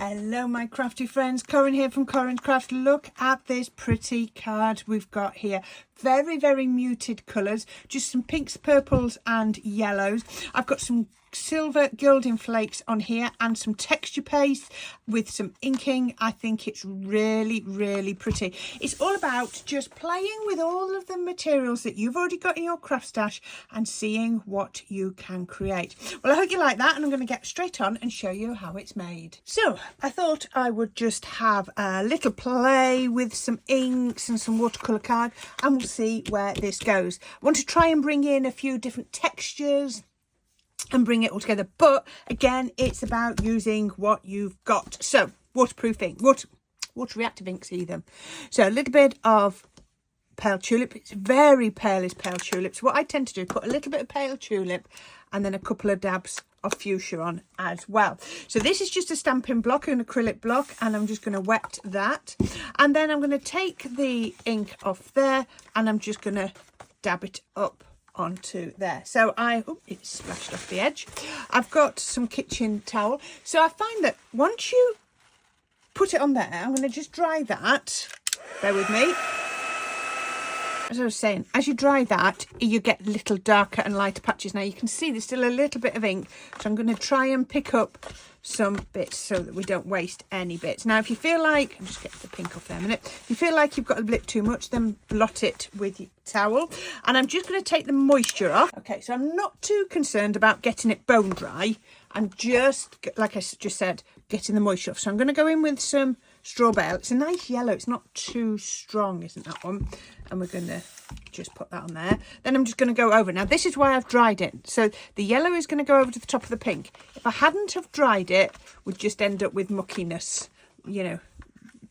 Hello my crafty friends, Corrine here from Corrine's Craft. Look at this pretty card we've got here. Very muted colours, just some pinks, purples and yellows. I've got some silver gilding flakes on here and some texture paste with some inking. I think it's really pretty. It's all about just playing with all of the materials that you've already got in your craft stash and seeing what you can create. Well, I hope you like that, and I'm going to get straight on and show you how it's made. So I thought I would just have a little play with some inks and some watercolour card, and we'll see where this goes. I want to try and bring in a few different textures and bring it all together, but again, it's about using what you've got. So waterproof ink, water reactive inks either. So a little bit of pale tulip. It's very pale as pale tulips. What I tend to do is put a little bit of pale tulip and then a couple of dabs of fuchsia on as well. So this is just a stamping block, an acrylic block, and I'm just going to wet that, and then I'm going to take the ink off there and I'm just going to dab it up onto there. So it splashed off the edge. I've got some kitchen towel, so I find that once you put it on there, I'm going to just dry that. Bear with me. As I was saying, as you dry that, you get little darker and lighter patches. Now you can see there's still a little bit of ink, so I'm going to try and pick up some bits so that we don't waste any bits. Now if you feel like, I'll just get the pink off there a minute, if you feel like you've got a bit too much, then blot it with your towel. And I'm just going to take the moisture off. Okay, so I'm not too concerned about getting it bone dry. I'm just, like I just said, getting the moisture off. So I'm going to go in with some straw bale. It's a nice yellow, it's not too strong, isn't that one? And we're going to just put that on there. Then I'm just going to go over. Now this is why I've dried it. So the yellow is going to go over to the top of the pink. If I hadn't have dried it, we'd just end up with muckiness, you know,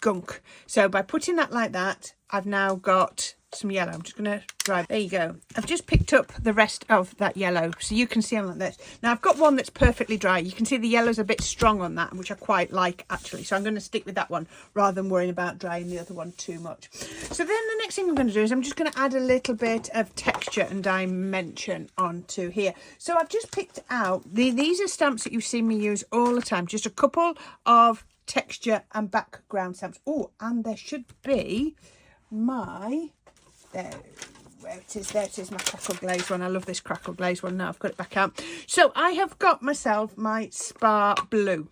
gunk. So by putting that like that, I've now got some yellow. I'm just going to dry. There you go. I've just picked up the rest of that yellow, so you can see them like this. Now I've got one that's perfectly dry. You can see the yellow's a bit strong on that, which I quite like actually, so I'm going to stick with that one rather than worrying about drying the other one too much. So then the next thing I'm going to do is I'm just going to add a little bit of texture and dimension onto here. So I've just picked out these are stamps that you've seen me use all the time, just a couple of texture and background stamps. Oh, and there should be my there it is, my crackle glaze one. I love this crackle glaze one. Now I've got it back out. So I have got myself my Spar Blue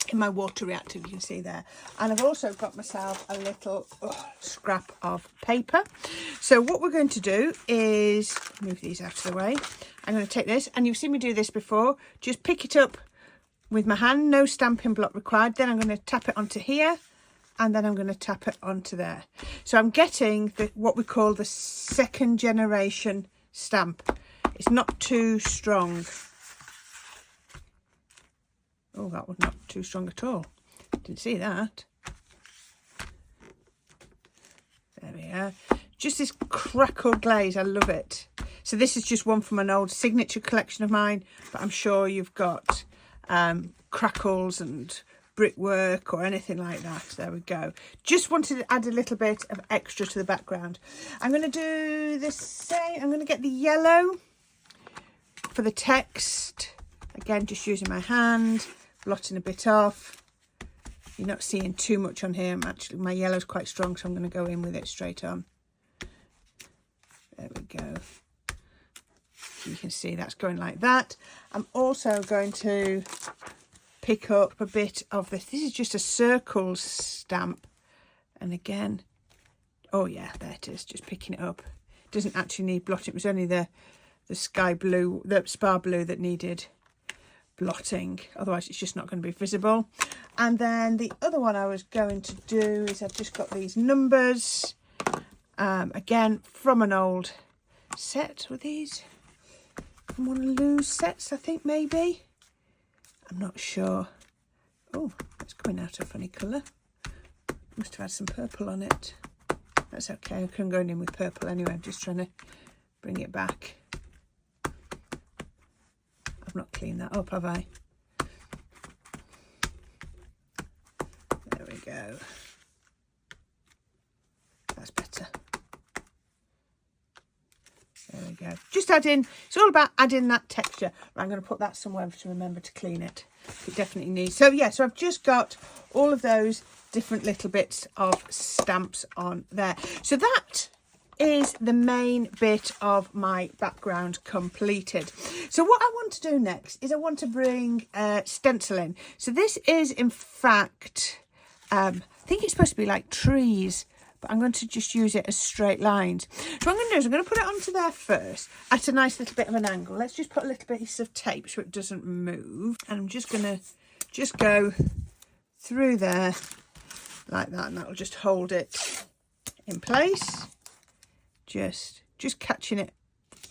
in my water reactive, you can see there, and I've also got myself a little scrap of paper. So what we're going to do is move these out of the way. I'm going to take this, and you've seen me do this before, just pick it up with my hand, no stamping block required. Then I'm going to tap it onto here, and then I'm going to tap it onto there. So I'm getting what we call the second generation stamp. It's not too strong. Oh, that was not too strong at all. Didn't see that. There we are. Just this crackle glaze, I love it. So this is just one from an old signature collection of mine, but I'm sure you've got crackles and brickwork or anything like that. There we go. Just wanted to add a little bit of extra to the background. I'm going to do the same. I'm going to get the yellow for the text. Again, just using my hand, blotting a bit off. You're not seeing too much on here. My yellow's quite strong, so I'm going to go in with it straight on. There we go. You can see that's going like that. I'm also going to pick up a bit of this. This is just a circle stamp, and again, oh yeah, there it is, just picking it up. It doesn't actually need blotting. It was only the sky blue, the Spar Blue, that needed blotting, otherwise it's just not going to be visible. And then the other one I was going to do is I've just got these numbers, again from an old set. With these from one of Lou's sets, I think, maybe, I'm not sure. Oh, it's coming out a funny colour. Must have had some purple on it. That's okay, I couldn't go in with purple anyway. I'm just trying to bring it back. I've not cleaned that up, have I? There we go. That's better. There we go. Just adding, it's all about adding that texture. I'm going to put that somewhere to remember to clean it. It definitely needs. So yeah, so I've just got all of those different little bits of stamps on there. So that is the main bit of my background completed. So what I want to do next is I want to bring stenciling. So this is in fact, I think it's supposed to be like trees, but I'm going to just use it as straight lines. So what I'm going to do is I'm going to put it onto there first at a nice little bit of an angle. Let's just put a little bit of tape so it doesn't move. And I'm just going to just go through there like that, and that'll just hold it in place. Just catching it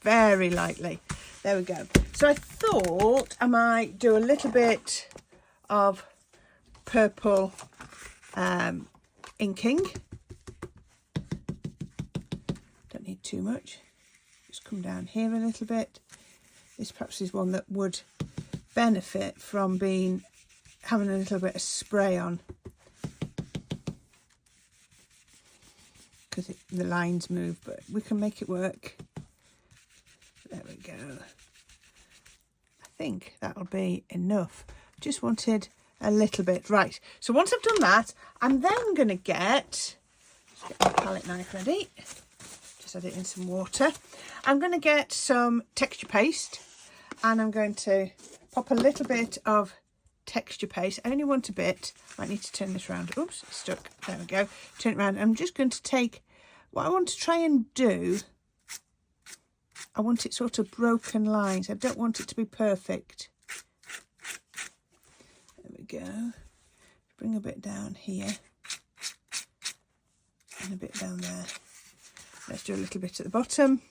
very lightly. There we go. So I thought I might do a little bit of purple inking. Don't need too much. Just come down here a little bit. This perhaps is one that would benefit from having a little bit of spray on, because the lines move, but we can make it work. There we go. I think that'll be enough. Just wanted a little bit. Right, so once I've done that, I'm then going to get my palette knife ready. Just add it in some water. I'm going to get some texture paste, and I'm going to pop a little bit of texture paste. I only want a bit. I might need to turn this around. Oops, it's stuck. There we go. Turn it around. I'm just going to take what I want to try and do. I want it sort of broken lines. I don't want it to be perfect. There we go. Bring a bit down here and a bit down there. Let's do a little bit at the bottom.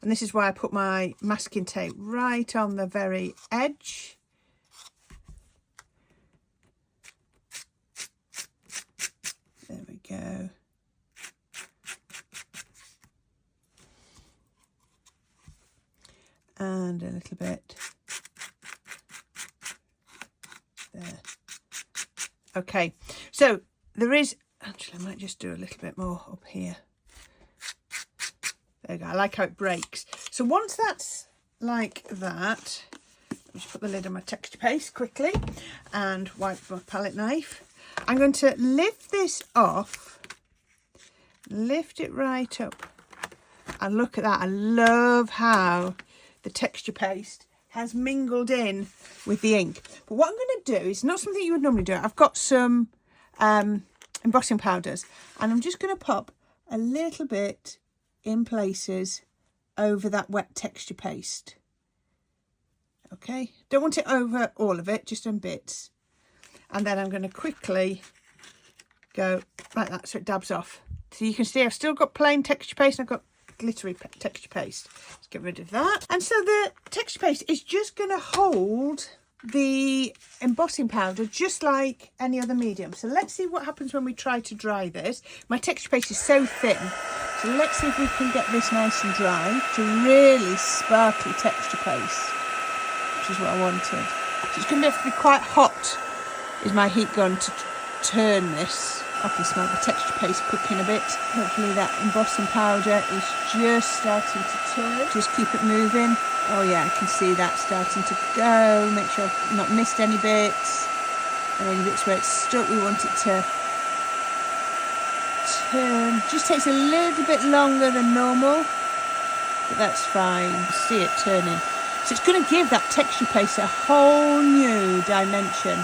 And this is why I put my masking tape right on the very edge. There we go. And a little bit there. Okay, so there is, actually I might just do a little bit more up here. There you go. I like how it breaks. So once that's like that, I'll just put the lid on my texture paste quickly and wipe my palette knife. I'm going to lift this off, lift it right up, and look at that. I love how the texture paste has mingled in with the ink. But what I'm going to do is not something you would normally do. I've got some embossing powders, and I'm just going to pop a little bit in places over that wet texture paste. Okay, don't want it over all of it, just in bits. And then I'm going to quickly go like that so it dabs off. So you can see I've still got plain texture paste and I've got glittery texture paste. Let's get rid of that. And so the texture paste is just going to hold the embossing powder just like any other medium. So let's see what happens when we try to dry this. My texture paste is so thin, so let's see if we can get this nice and dry to really sparkly texture paste, which is what I wanted. So it's going to have to be quite hot, is my heat gun, to turn this. I can smell the texture paste cooking a bit. Hopefully that embossing powder is just starting to turn. Just keep it moving. Oh yeah, I can see that starting to go. Make sure I've not missed any bits. And any bits where it's stuck, we want it to turn. Just takes a little bit longer than normal, but that's fine. See it turning. So it's going to give that texture paste a whole new dimension.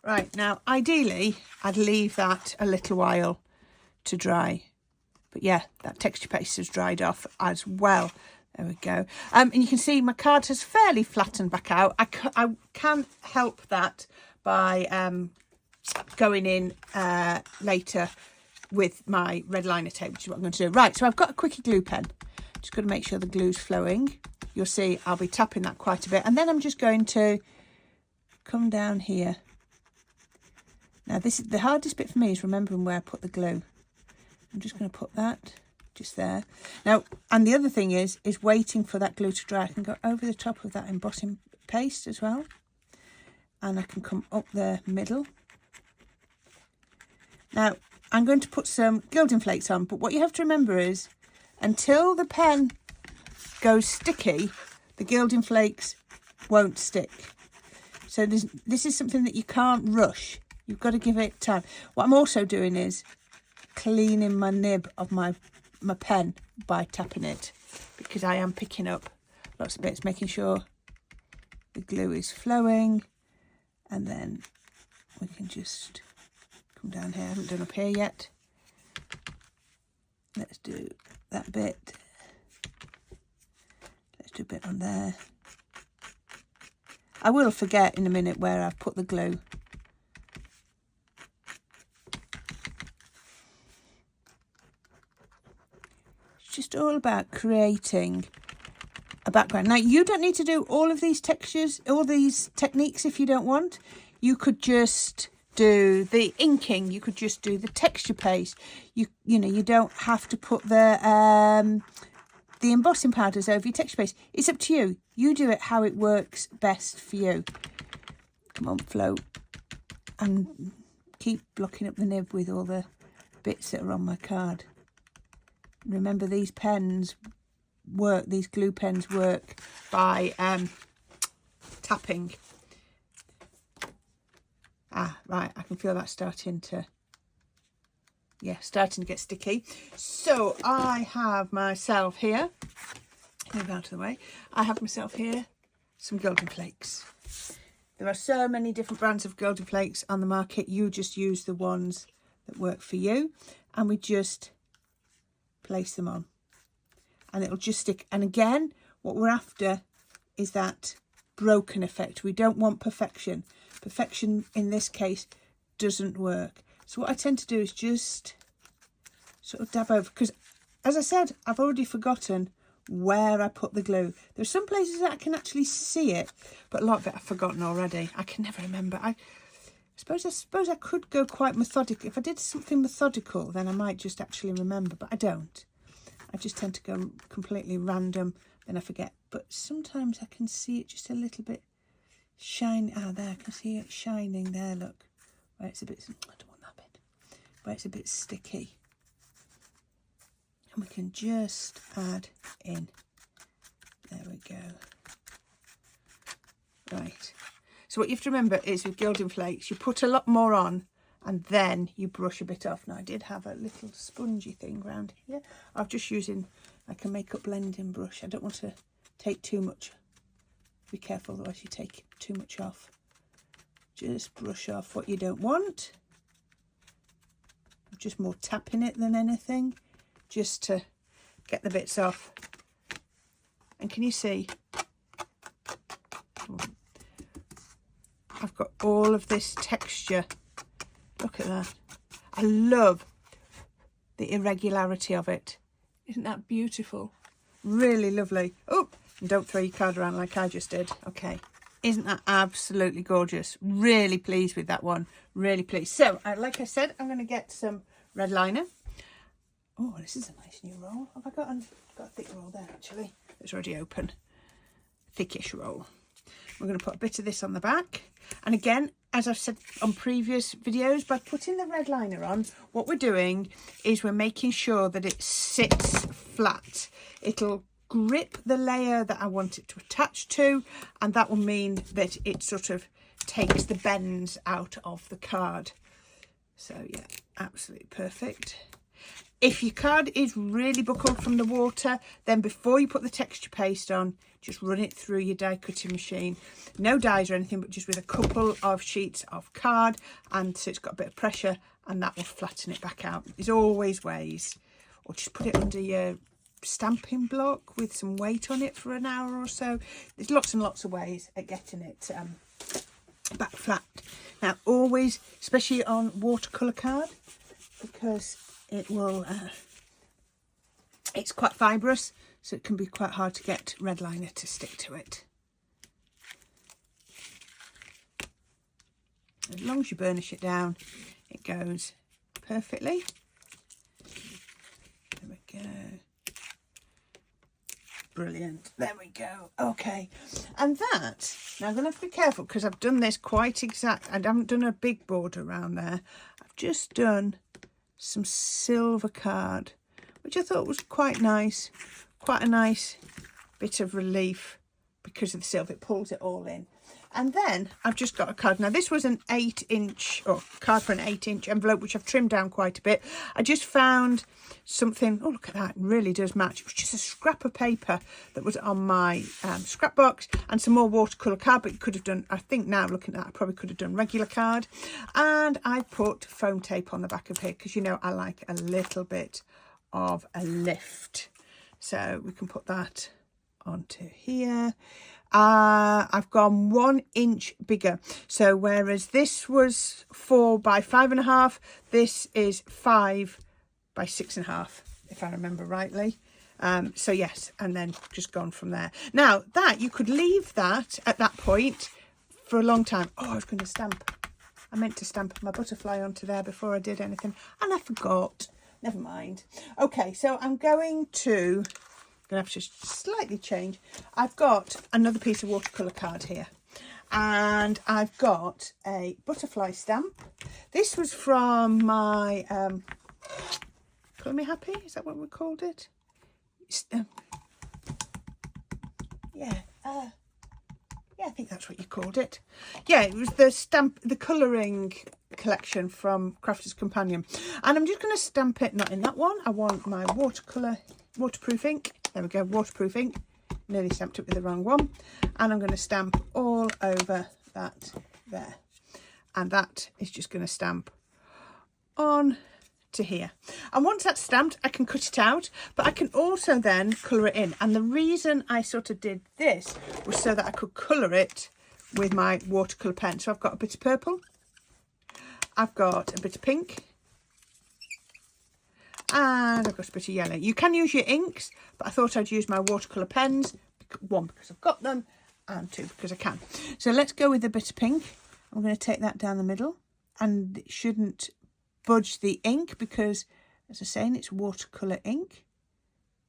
Right, now ideally I'd leave that a little while to dry, but yeah, that texture paste has dried off as well. There we go. And you can see my card has fairly flattened back out. I can help that by going in later with my red liner tape, which is what I'm going to do. Right, so I've got a quickie glue pen. Just got to make sure the glue's flowing. You'll see I'll be tapping that quite a bit, and then I'm just going to come down here. Now this is the hardest bit for me, is remembering where I put the glue. I'm just going to put that just there. Now, and the other thing is waiting for that glue to dry. I can go over the top of that embossing paste as well, and I can come up the middle. Now I'm going to put some gilding flakes on, but what you have to remember is until the pen goes sticky, the gilding flakes won't stick. So this is something that you can't rush. You've got to give it time. What I'm also doing is cleaning my nib of my pen by tapping it, because I am picking up lots of bits, making sure the glue is flowing. And then we can just come down here. I haven't done up here yet. Let's do that bit. Let's do a bit on there. I will forget in a minute where I've put the glue. It's just all about creating a background. Now, you don't need to do all of these textures, all these techniques if you don't want. You could just do the inking. You could just do the texture paste. You know, you don't have to put the embossing powders over your texture paste. It's up to you. You do it how it works best for you. Come on, float. And keep blocking up the nib with all the bits that are on my card. Remember, these pens work, these glue pens work by tapping. Right, I can feel that starting to get sticky. So I have myself here, move out of the way, I have myself here some gilding flakes. There are so many different brands of gilding flakes on the market. You just use the ones that work for you, and we just place them on and it'll just stick. And again, what we're after is that broken effect. We don't want perfection. Perfection in this case doesn't work. So what I tend to do is just sort of dab over, because as I said, I've already forgotten where I put the glue. There's some places that I can actually see it, but a lot of it I've forgotten already. I can never remember. I suppose I could go quite methodical. If I did something methodical, then I might just actually remember, but I don't. I just tend to go completely random, then I forget. But sometimes I can see it just a little bit shine. There, I can see it shining there, look. Where it's a bit, I don't want that bit. Where it's a bit sticky. And we can just add in. There we go. Right. So what you have to remember is with gilding flakes, you put a lot more on and then you brush a bit off. Now I did have a little spongy thing around here. I'm just using like a makeup blending brush. I don't want to take too much. Be careful, otherwise you take too much off. Just brush off what you don't want. Just more tapping it than anything, just to get the bits off. And can you see? I've got all of this texture. Look at that. I love the irregularity of it. Isn't that beautiful? Really lovely. Oh, and don't throw your card around like I just did. Okay. Isn't that absolutely gorgeous? Really pleased with that one. Really pleased. So, like I said, I'm going to get some red liner. Oh, this is a nice new roll. Have I got a thick roll there, actually? It's already open. Thickish roll. We're going to put a bit of this on the back. And again, as I've said on previous videos, by putting the red liner on, what we're doing is we're making sure that it sits flat. It'll grip the layer that I want it to attach to, and that will mean that it sort of takes the bends out of the card. So yeah, absolutely perfect. If your card is really buckled from the water, then before you put the texture paste on, just run it through your die cutting machine. No dies or anything, but just with a couple of sheets of card, and so it's got a bit of pressure, and that will flatten it back out. There's always ways. Or just put it under your stamping block with some weight on it for an hour or so. There's lots and lots of ways at getting it back flat. Now, always, especially on watercolour card, because it will, it's quite fibrous, so it can be quite hard to get red liner to stick to it. As long as you burnish it down, it goes perfectly. There we go. Brilliant. There we go. Okay. And that, now I'm going to have to be careful because I've done this quite exact. I haven't done a big border around there. I've just done some silver card, which I thought was quite nice. Quite a nice bit of relief because of the silver. It pulls it all in. And then I've just got a card. Now this was an 8-inch, or card for an 8-inch envelope, which I've trimmed down quite a bit. I just found something, oh look at that, it really does match. It was just a scrap of paper that was on my scrap box, and some more watercolour card, but you could have done, I think now looking at that, I probably could have done regular card. And I put foam tape on the back of here, because you know I like a little bit of a lift. So we can put that onto here. I've gone 1 inch bigger. So whereas this was 4 by 5.5, this is 5 by 6.5, if I remember rightly. So yes, and then just gone from there. Now that you could leave that at that point for a long time. Oh, I was going to stamp. I meant to stamp my butterfly onto there before I did anything, and I forgot. Never mind. Okay, so I'm going to have to slightly change. I've got another piece of watercolour card here, and I've got a butterfly stamp. This was from my Colour Me Happy, is that what we called it? Yeah, I think that's what you called it. Yeah, it was the colouring collection from Crafter's Companion, and I'm just going to stamp it, not in that one. I want my waterproof ink. There we go, waterproof ink. Nearly stamped it with the wrong one. And I'm going to stamp all over that there. And that is just going to stamp on to here. And once that's stamped, I can cut it out, but I can also then colour it in. And the reason I sort of did this was so that I could colour it with my watercolour pen. So I've got a bit of purple. I've got a bit of pink. And I've got a bit of yellow. You can use your inks, but I thought I'd use my watercolour pens. 1, because I've got them, and 2, because I can. So let's go with a bit of pink. I'm going to take that down the middle, and it shouldn't budge the ink because, as I was saying, it's watercolour ink.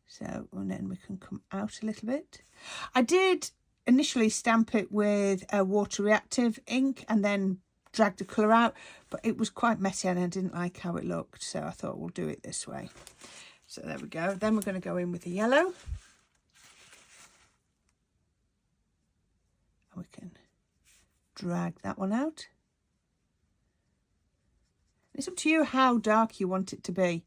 So, and then we can come out a little bit. I did initially stamp it with a water reactive ink and then drag the colour out, but it was quite messy and I didn't like how it looked, so I thought we'll do it this way. So there we go. Then we're going to go in with the yellow, and we can drag that one out. It's up to you how dark you want it to be,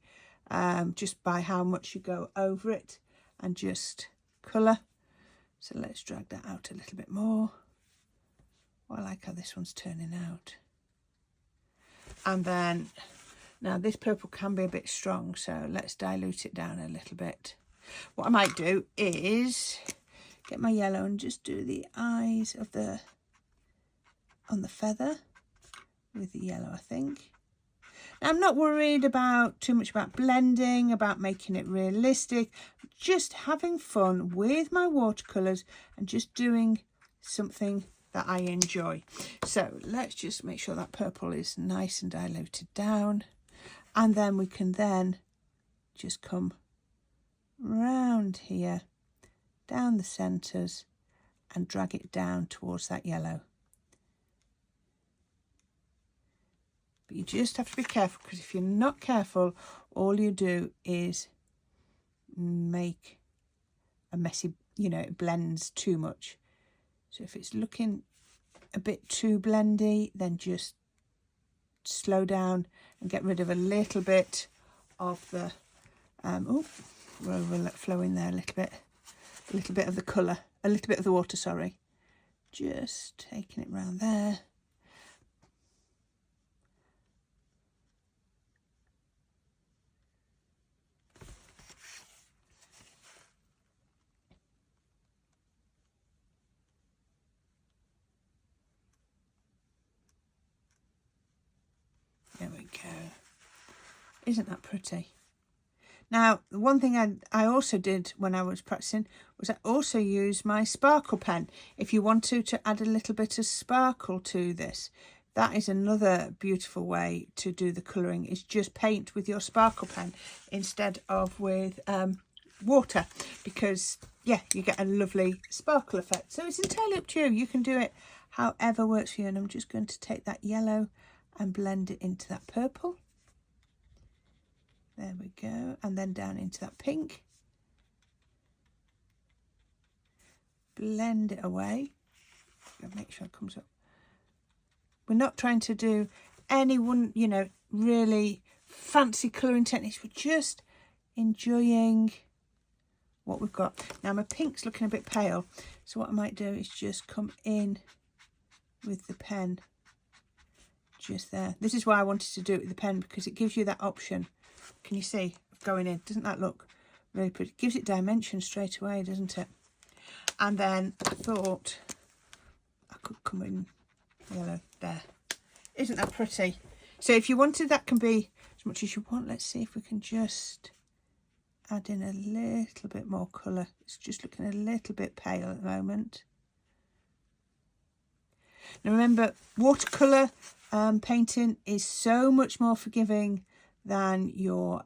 just by how much you go over it and just colour. So let's drag that out a little bit more. I like how this one's turning out. And then, now this purple can be a bit strong, so let's dilute it down a little bit. What I might do is get my yellow and just do the eyes of on the feather with the yellow, I think. Now, I'm not worried about too much about blending, about making it realistic, just having fun with my watercolours and just doing something that I enjoy. So let's just make sure that purple is nice and diluted down, and then we can then just come round here, down the centres, and drag it down towards that yellow. But you just have to be careful, because if you're not careful, all you do is make a messy, you know, it blends too much. So if it's looking a bit too blendy, then just slow down and get rid of a little bit of the flow in there a little bit of the colour, a little bit of the water, sorry. Just taking it round there. There we go. Isn't that pretty? Now, the one thing I also did when I was practicing was I also used my sparkle pen. If you want to add a little bit of sparkle to this, that is another beautiful way to do the colouring, is just paint with your sparkle pen instead of with water, because, yeah, you get a lovely sparkle effect. So it's entirely up to you. You can do it however works for you. And I'm just going to take that yellow and blend it into that purple. There we go. And then down into that pink. blend it away. Make sure it comes up. We're not trying to do any one, you know, really fancy colouring techniques. We're just enjoying what we've got. Now my pink's looking a bit pale, so what I might do is just come in with the pen just there. This is why I wanted to do it with the pen, because it gives you that option. Can you see going in? Doesn't that look really pretty? It gives it dimension straight away, doesn't it? And then I thought I could come in yellow there. Isn't that pretty? So if you wanted, that can be as much as you want. Let's see if we can just add in a little bit more colour. It's just looking a little bit pale at the moment. Now remember, watercolour painting is so much more forgiving than your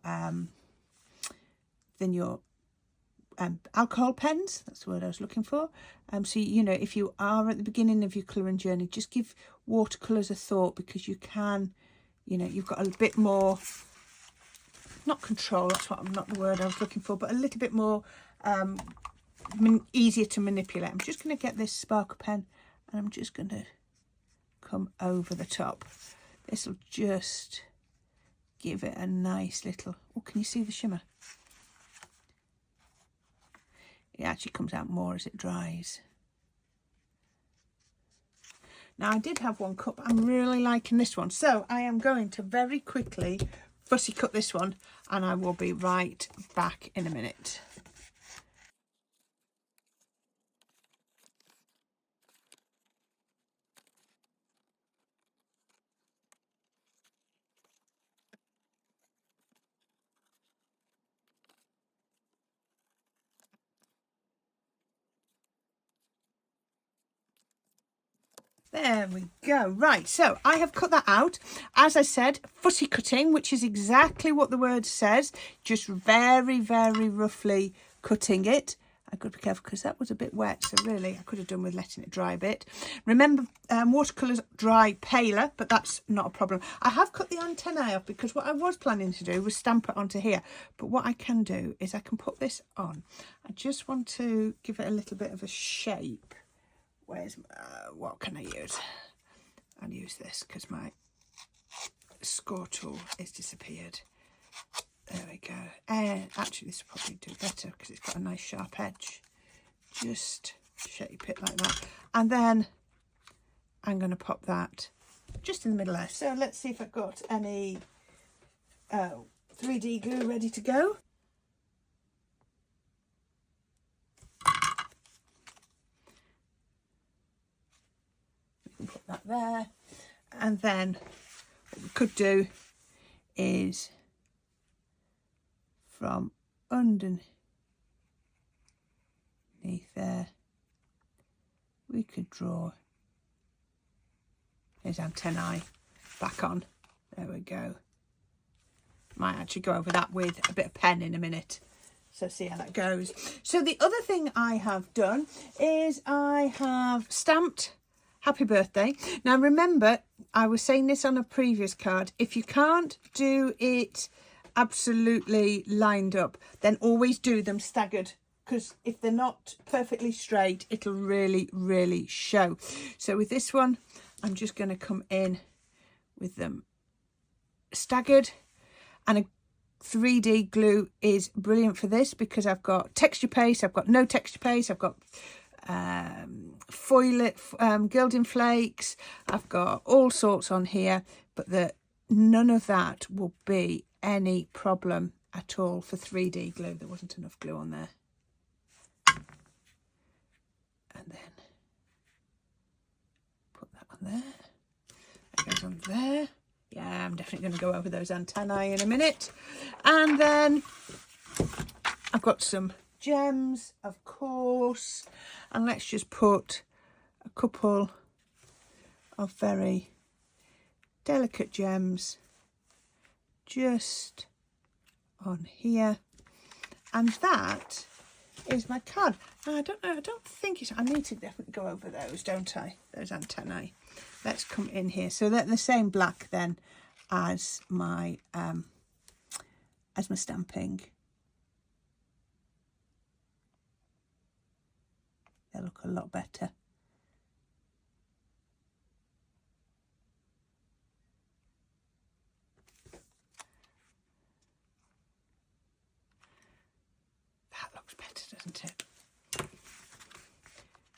alcohol pens. That's the word I was looking for. So, you know, if you are at the beginning of your colouring journey, just give watercolours a thought, because you can, you know, you've got a bit more, not control, that's what, not the word I was looking for, but a little bit more easier to manipulate. I'm just going to get this sparkle pen and I'm just going to come over the top. This will just give it a nice little, oh, can you see the shimmer? It actually comes out more as it dries. Now I did have one cup. I'm really liking this one, so I am going to very quickly fussy cut this one, and I will be right back in a minute. There we go. Right, so I have cut that out. As I said, fussy cutting, which is exactly what the word says, just very, very roughly cutting it. I've got to be careful because that was a bit wet, so really I could have done with letting it dry a bit. Remember, watercolours dry paler, but that's not a problem. I have cut the antennae off because what I was planning to do was stamp it onto here. But what I can do is I can put this on. I just want to give it a little bit of a shape. Where's what can I use? I'll use this because my score tool has disappeared. There we go. Actually, this will probably do better because it's got a nice sharp edge. Just shape it like that. And then I'm going to pop that just in the middle there. So let's see if I've got any 3D glue ready to go. Put that there, and then what we could do is from underneath there we could draw his antennae back on. There we go. Might actually go over that with a bit of pen in a minute, so see how that goes. So the other thing I have done is I have stamped happy birthday. Now remember, I was saying this on a previous card, if you can't do it absolutely lined up, then always do them staggered, because if they're not perfectly straight, it'll really, really show. So with this one, I'm just going to come in with them staggered, and a 3D glue is brilliant for this because I've got texture paste, I've got no texture paste, I've got Gilding flakes, I've got all sorts on here, but none of that will be any problem at all for 3D glue. There wasn't enough glue on there. And then put that on there. That goes on there. Yeah, I'm definitely going to go over those antennae in a minute. And then I've got some gems, of course, and let's just put a couple of very delicate gems just on here, and that is my card. Now, I don't know, I don't think I need to definitely go over those, don't I, those antennae. Let's come in here, so they're the same black then as my stamping. They look a lot better. That looks better, doesn't it?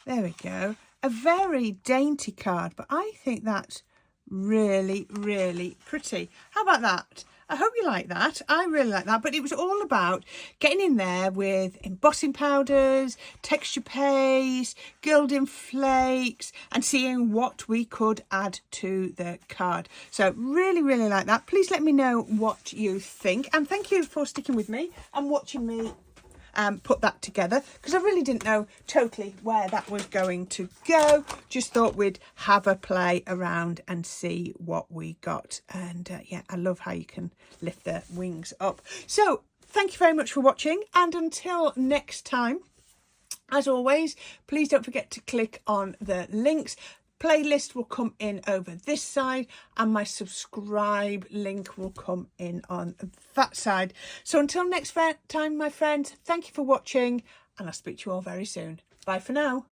There we go. A very dainty card, but I think that's really, really pretty. How about that? I hope you like that. I really like that. But it was all about getting in there with embossing powders, texture paste, gilding flakes, and seeing what we could add to the card. So really, really like that. Please let me know what you think. And thank you for sticking with me and watching me put that together, because I really didn't know totally where that was going to go. Just thought we'd have a play around and see what we got. And yeah, I love how you can lift the wings up. So thank you very much for watching, and until next time, as always, please don't forget to click on the links. Playlist will come in over this side, and my subscribe link will come in on that side. So until next time, my friends, thank you for watching, and I'll speak to you all very soon. Bye for now.